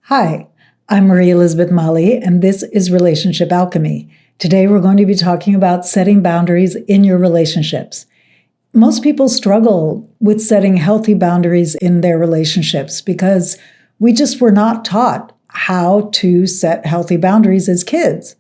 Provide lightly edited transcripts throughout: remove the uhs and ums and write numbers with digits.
Hi, I'm Marie Elizabeth Molly, and this is Relationship Alchemy. Today, we're going to be talking about setting boundaries in your relationships. Most people struggle with setting healthy boundaries in their relationships because we just were not taught how to set healthy boundaries as kids.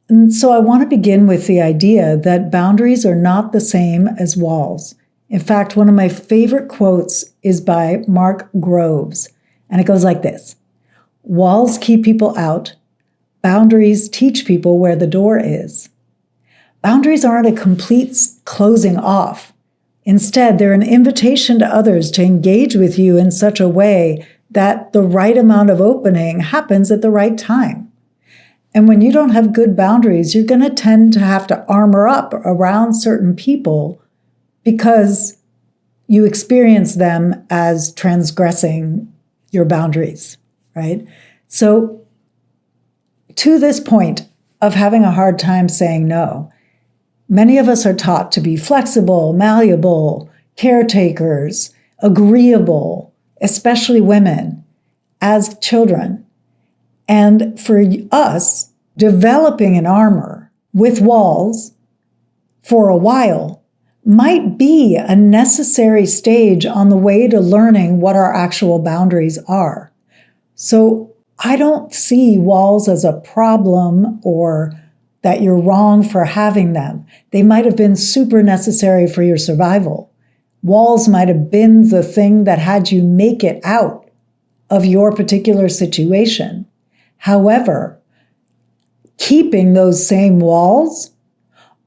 And so I want to begin with the idea that boundaries are not the same as walls. In fact, one of my favorite quotes is by Mark Groves. And it goes like this: walls keep people out. Boundaries teach people where the door is. Boundaries aren't a complete closing off. Instead, they're an invitation to others to engage with you in such a way that the right amount of opening happens at the right time. And when you don't have good boundaries, you're going to tend to have to armor up around certain people because you experience them as transgressing your boundaries, right? So to this point of having a hard time saying no, many of us are taught to be flexible, malleable, caretakers, agreeable, especially women, as children. And for us, developing an armor with walls for a while might be a necessary stage on the way to learning what our actual boundaries are. So I don't see walls as a problem or that you're wrong for having them. They might have been super necessary for your survival. Walls might have been the thing that had you make it out of your particular situation. However, keeping those same walls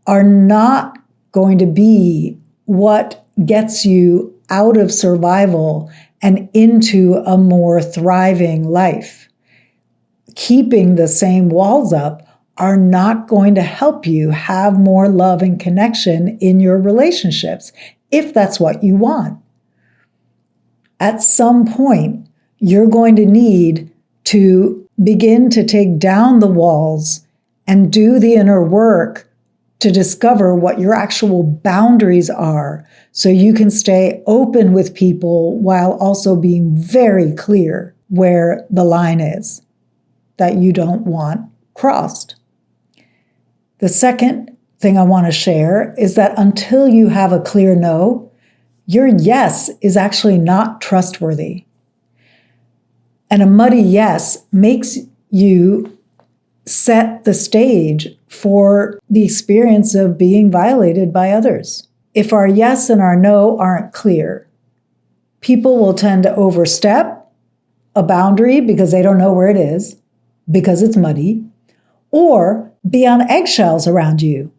are not going to be what gets you out of survival and into a more thriving life. Keeping the same walls up are not going to help you have more love and connection in your relationships, if that's what you want. At some point, you're going to need to begin to take down the walls and do the inner work to discover what your actual boundaries are so you can stay open with people while also being very clear where the line is that you don't want crossed. The second thing I want to share is that until you have a clear no, your yes is actually not trustworthy. And a muddy yes makes you set the stage for the experience of being violated by others. If our yes and our no aren't clear, people will tend to overstep a boundary because they don't know where it is, because it's muddy, or be on eggshells around you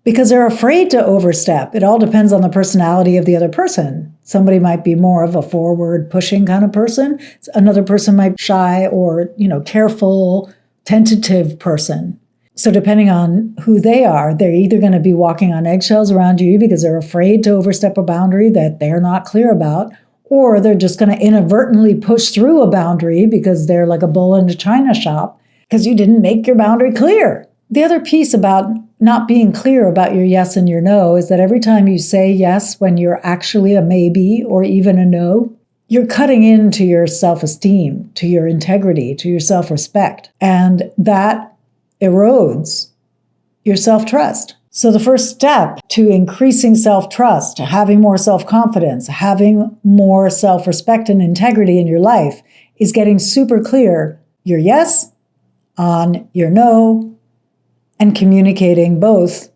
because they're afraid to overstep. It all depends on the personality of the other person. Somebody might be more of a forward pushing kind of person. Another person might be shy or, careful, tentative person. So depending on who they are, they're either going to be walking on eggshells around you because they're afraid to overstep a boundary that they're not clear about, or they're just going to inadvertently push through a boundary because they're like a bull in a china shop because you didn't make your boundary clear. The other piece about not being clear about your yes and your no is that every time you say yes when you're actually a maybe or even a no, you're cutting into your self-esteem, to your integrity, to your self-respect. And that erodes your self-trust. So the first step to increasing self-trust, having more self-confidence, having more self-respect and integrity in your life is getting super clear your yes on your no and communicating both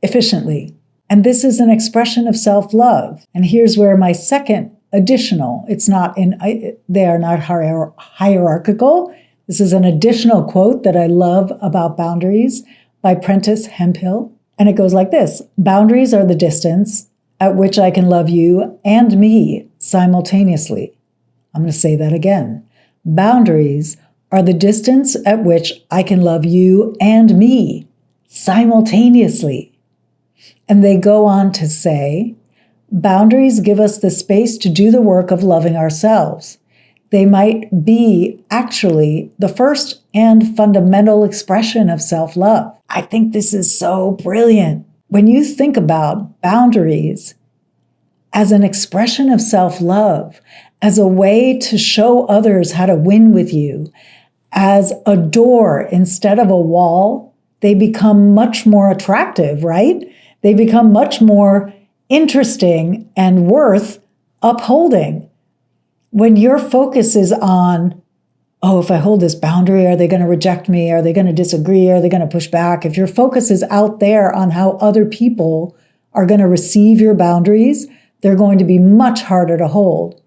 efficiently. And this is an expression of self-love. And here's where my second additional, they are not hierarchical. This is an additional quote that I love about boundaries by Prentice Hemphill. And it goes like this: boundaries are the distance at which I can love you and me simultaneously. I'm going to say that again. Boundaries are the distance at which I can love you and me simultaneously. And they go on to say, boundaries give us the space to do the work of loving ourselves. They might be actually the first and fundamental expression of self-love. I think this is so brilliant. When you think about boundaries as an expression of self-love, as a way to show others how to win with you, as a door instead of a wall, they become much more attractive, right? They become much more interesting and worth upholding. When your focus is on, oh, if I hold this boundary, are they going to reject me? Are they going to disagree? Are they going to push back? If your focus is out there on how other people are going to receive your boundaries, they're going to be much harder to hold.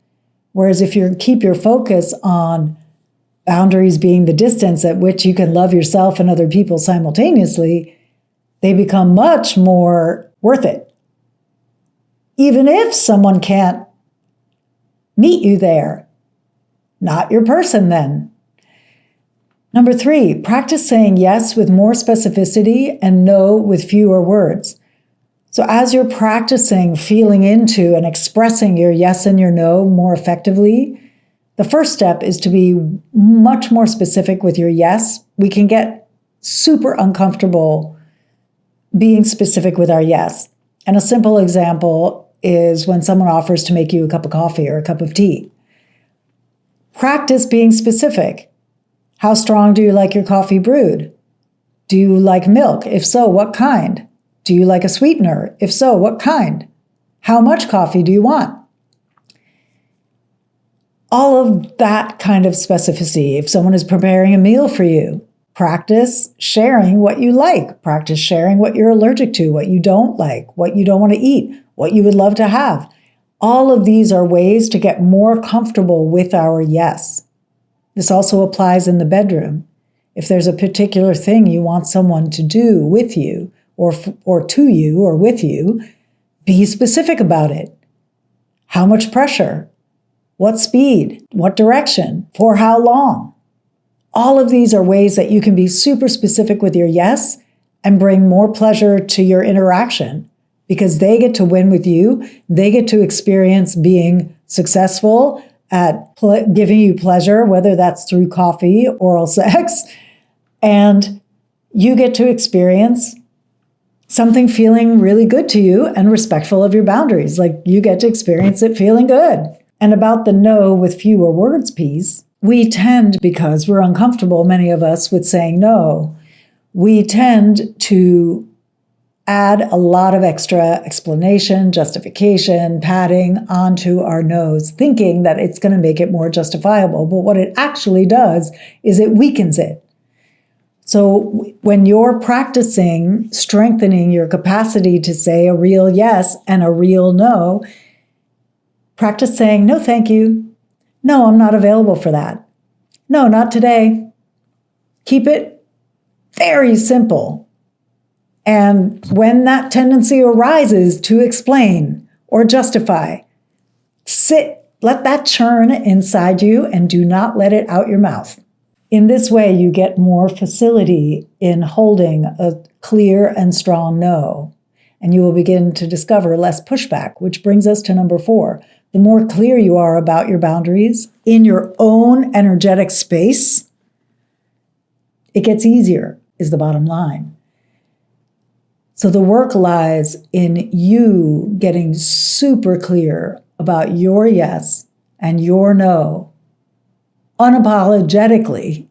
Whereas if you keep your focus on boundaries being the distance at which you can love yourself and other people simultaneously, they become much more worth it. Even if someone can't meet you there, not your person then. Number 3, practice saying yes with more specificity and no with fewer words. So as you're practicing feeling into and expressing your yes and your no more effectively, the first step is to be much more specific with your yes. We can get super uncomfortable being specific with our yes. And a simple example is when someone offers to make you a cup of coffee or a cup of tea. Practice being specific. How strong do you like your coffee brewed? Do you like milk? If so, what kind? Do you like a sweetener? If so, what kind? How much coffee do you want? All of that kind of specificity. If someone is preparing a meal for you, practice sharing what you like. Practice sharing what you're allergic to, what you don't like, what you don't want to eat, what you would love to have. All of these are ways to get more comfortable with our yes. This also applies in the bedroom. If there's a particular thing you want someone to do with you, or to you, or with you, be specific about it. How much pressure? What speed? What direction? For how long? All of these are ways that you can be super specific with your yes and bring more pleasure to your interaction, because they get to win with you. They get to experience being successful at giving you pleasure, whether that's through coffee, oral sex, and you get to experience something feeling really good to you and respectful of your boundaries. Like you get to experience it feeling good. And about the no with fewer words piece, we tend, because we're uncomfortable, many of us, with saying no, we tend to add a lot of extra explanation, justification, padding onto our no's, thinking that it's going to make it more justifiable. But what it actually does is it weakens it. So when you're practicing strengthening your capacity to say a real yes and a real no, practice saying, no, thank you. No, I'm not available for that. No, not today. Keep it very simple. And when that tendency arises to explain or justify, let that churn inside you and do not let it out your mouth. In this way, you get more facility in holding a clear and strong no, and you will begin to discover less pushback, which brings us to number 4. The more clear you are about your boundaries in your own energetic space, it gets easier, is the bottom line. So the work lies in you getting super clear about your yes and your no, unapologetically.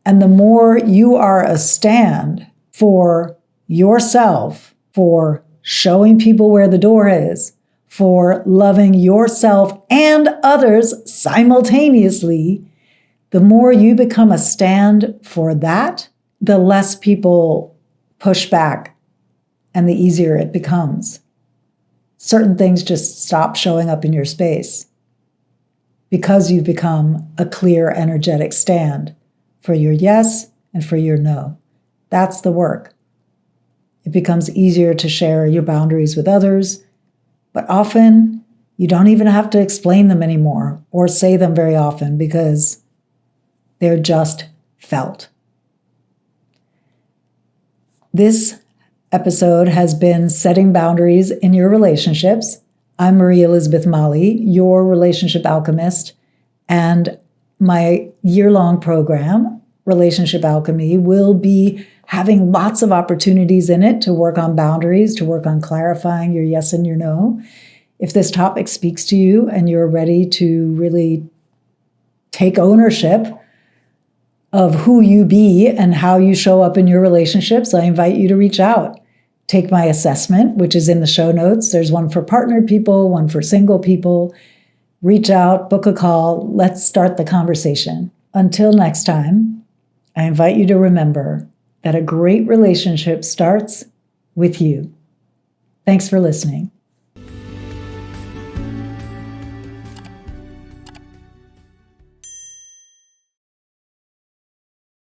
And the more you are a stand for yourself, for showing people where the door is, for loving yourself and others simultaneously, the more you become a stand for that, the less people push back and the easier it becomes. Certain things just stop showing up in your space because you've become a clear, energetic stand for your yes and for your no. That's the work. It becomes easier to share your boundaries with others, but often you don't even have to explain them anymore or say them very often because they're just felt. This episode has been Setting Boundaries in Your Relationships. I'm Marie Elizabeth Mali, your relationship alchemist, and my year-long program, Relationship Alchemy, will be having lots of opportunities in it to work on boundaries, to work on clarifying your yes and your no. If this topic speaks to you and you're ready to really take ownership of who you be and how you show up in your relationships, I invite you to reach out. Take my assessment, which is in the show notes. There's one for partnered people, one for single people. Reach out, book a call. Let's start the conversation. Until next time, I invite you to remember that a great relationship starts with you. Thanks for listening.